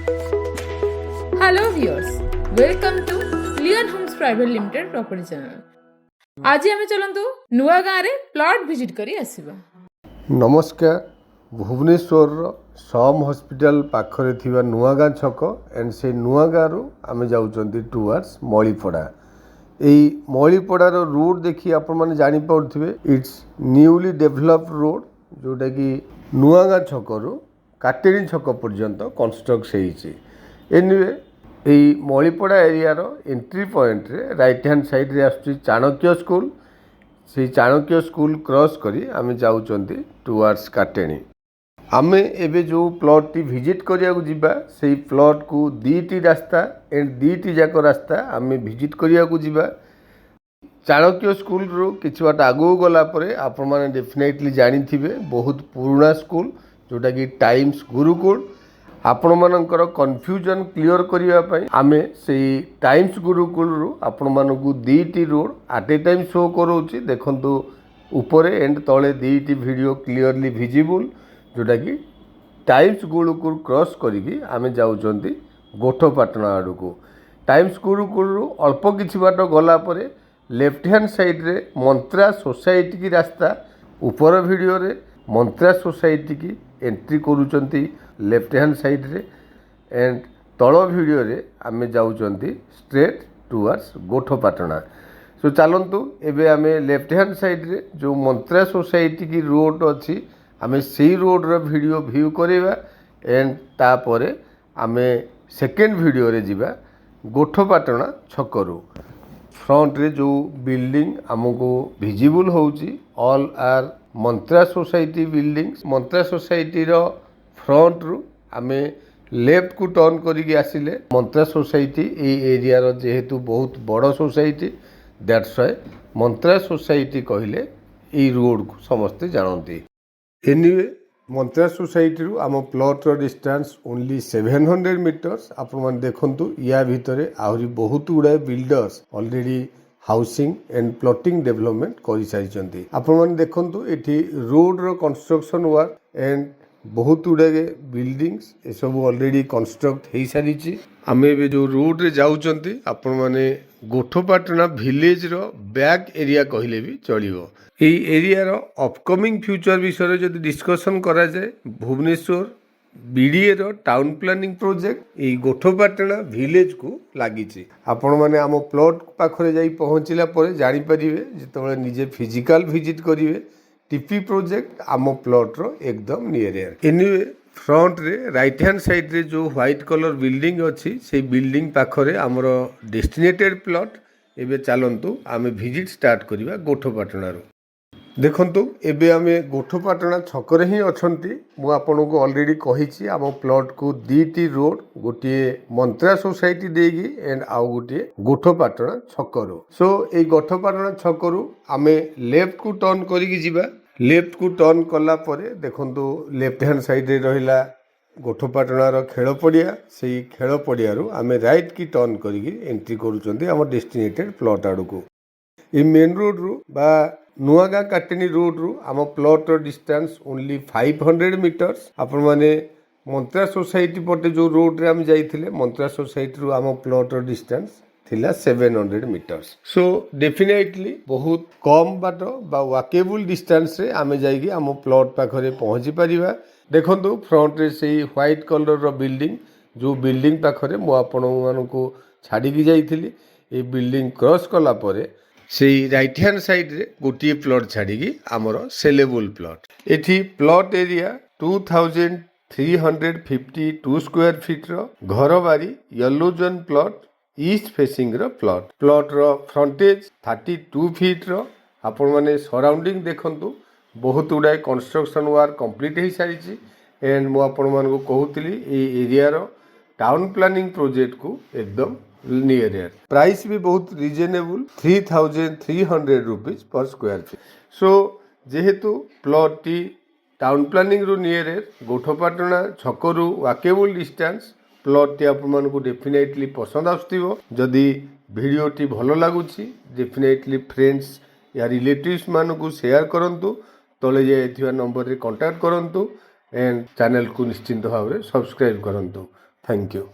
Hello viewers, welcome to Leon Homes Private Limited Property Channel. आज आम चलतु नुआ गाँव में प्लॉट विजिट करी आसिबा। नमस्कार। भुवनेश्वर सम हॉस्पिटल पाखरे थिबा नुआगाँ छक एंड से नुआगाँ रु आमे जाउचंती टुवर्ड्स मळीपड़ा। एई मळीपड़ार रोड देखि आपण माने जानि पाउथिबे इट्स न्यूली डेवलप्ड रोड जोटा कि नुआगाँ छक रु काटेरी छक पर्यंत कंस्ट्रक्ट होईछि। एनीवे एई मळीपड़ा एरियार एंट्री पॉइंट रे राइट हैंड साइड रे आसुछि चाणक्य स्कूल। से चाणक्य स्कूल क्रॉस करी आमे जाउचंती टुवर्ड्स काटेणी। आमे एबे जो प्लॉट टी विजिट करिया को जिबा सेई प्लॉट को दीटी रास्ता एंड दीटी जाक रास्ता आमे विजिट करिया को जिबा। चाणक्य स्कूल रो किछि बाट आगु गला परे आपण माने डेफिनेटली जानि थिबे बहुत पुराना स्कूल जोटा कि टाइम्स गुरुकुल। आपण मानकर कन्फ्यूजन क्लियर करिया पई आमे सेई टाइम्स गुरुकुल रो आपण मानकु दीटी road at a time show करोछि। देखंतु ऊपर एंड तळे दीटी वीडियो क्लियरली विजिबल जोटा कि टाइम्स गुरुकुल क्रॉस करिकी आमे जाउचंती गोठपाटना आडू को। टाइम्स गुरुकुल रो अल्प किछि बाट गला परे लेफ्ट हैंड साइड रे मंत्रा सोसाइटी की रास्ता। ऊपर वीडियो रे मंत्रा सोसाइटी की एंट्री करूचंती लेफ्ट हैंड साइड रे एंड तଳ वीडियो रे आमे जाउचंती स्ट्रेट टुवर्ड्स गोठपाटना। सो चलंतु एबे आमे लेफ्ट हैंड साइड रे जो मंत्रा सोसाइटी की रोड अछि आमे सेई रोड रो वीडियो व्यू करेबा एंड तापरे आमे सेकेंड वीडियो रे जिबा गोठपाटना छकरू। फ्रंट रे जो बिल्डिंग हमको विजिबल होउची all are Mantra society buildings. Mantra society रो फ्रंट रु आमे लेफ्ट को टर्न करिक आसिले मंत्रा सोसाइटी ए एरिया रो जेहेतु बहुत बड़ society that's why Mantra society कहले ए रोड को समस्ते जानती। एनीवे मंत्रा सोसाइटी रु आम प्लॉट रो डिस्टेंस ओनली 700 मीटर्स। आपण माने देखंतु या भितरे आहुरी बहुत गुडा builders already housing and plotting development करि सारिचंती। आपण माने देखंतु एठी रोड रो कंस्ट्रक्शन वर्क एंड बहुत गुडा बिल्डिंग्स ए सब ऑलरेडी कंस्ट्रक्ट हो सारी। आम ए जो रोड रे जाउचंती आपण माने गोठपाटना विलेज रो बैक एरिया कहले भी चलिबो। এই এরিয়ার অপকমিং ফ্यूचर বিষয়ে যদি ডিসকসন করা যায় ভুবনেশ্বর বিডিএর টাউন প্লানিং প্রজেক্ট এই গোঠপাটনা ভিলেজ কু লাগিছে। आपण माने आम प्लॉट पाखरे जाई पहुँचला परे जानि परिबे जेतबेले निजे फिजिकल विजिट करिवे टीपी प्रोजेक्ट आम प्लॉट रो एकदम नियर एयर। एनीवे फ्रंट रे राइट हैंड साइड रे जो व्हाइट कलर बिल्डिंग अछि से बिल्डिंग पाखरे हमर डेस्टिनेटेड प्लॉट। एबे चलंतु आमे विजिट स्टार्ट करिवा गोठपाटना रो। देखंतु एबे आमे गोठपाटना छकरे ही अछंती। मु आपन को ऑलरेडी कहिछि आम प्लॉट को दीटी रोड गोटे मंत्रा सोसाइटी देगी एंड आउ गोटे गोठपाटना छकरो। सो ए गोठपाटना छकरो आमे लेफ्ट को टर्न करिकि जिबा। लेफ्ट को टर्न कला परे देखंतु लेफ्ट हैंड साइड रे रहिला गोठपाटना रो खेल पड़िया। सेई खेल पड़िया रु आमे राइट की टर्न करिकि एंट्री करूचंती आम डेस्टिनेटेड प्लॉट आडू को। ए मेन रोड रु बा नुआगाँ काटेनी रोड रु आम प्लॉट रो डिस्टेंस ओनली 500 मीटर्स। आपण माने मंत्रा सोसाइटी पटे जो रोड रे हम जाइथिले मंत्रा सोसाइटी रु आम प्लॉट रो डिस्टेंस थिला 700 मीटर्स। सो डेफिनेटली बहुत कम बाट बा वाकेबल डिस्टेंस रे आमे जाइकी आम प्लॉट पाखरे पहुंची परिबा। देखंतु फ्रंट रे सेई व्हाइट कलर रो बिल्डिंग जो बिल्डिंग पाखरे मु आपण मानकु छाड़ी की जाइथिली। ए बिल्डिंग क्रॉस कला परे सेई राइट हैंड साइड रे गोटे प्लॉट छाड़ी आमर सेलेबल प्लॉट। एठी प्लॉट एरिया 2352 स्क्वायर फीट रो घर बारी yellow zone plot east facing रो प्लॉट। प्लॉट रो फ्रंटेज 32 फीट रो। आपण माने सराउंडिंग देखंतु बहुत गुडा कंस्ट्रक्शन वर्क कंप्लीट हो सारी एंड मु आपण मानकु कहूतिली ए एरिया रो टाउन प्लानिंग प्रोजेक्ट को एकदम नियर एयर। प्राइस भी बहुत reasonable 3300 rupees per square feet. So जेहेतु प्लॉट टी टाउन प्लानिंग रु नियर एयर गोठपाटना छकरू वाकेबल डिस्टेंस प्लॉट टी आपण मानकु डेफिनेटली पसंद आसुथिबो। जदि वीडियो टी भलो लागुछि डेफिनेटली फ्रेंड्स या रिलेटिव्स मानकु शेयर करंतु। तले जाइथिबा नंबर रे कांटेक्ट करंतु एंड चैनल को निश्चिंत भाव सब्सक्राइब करंतु। Thank you.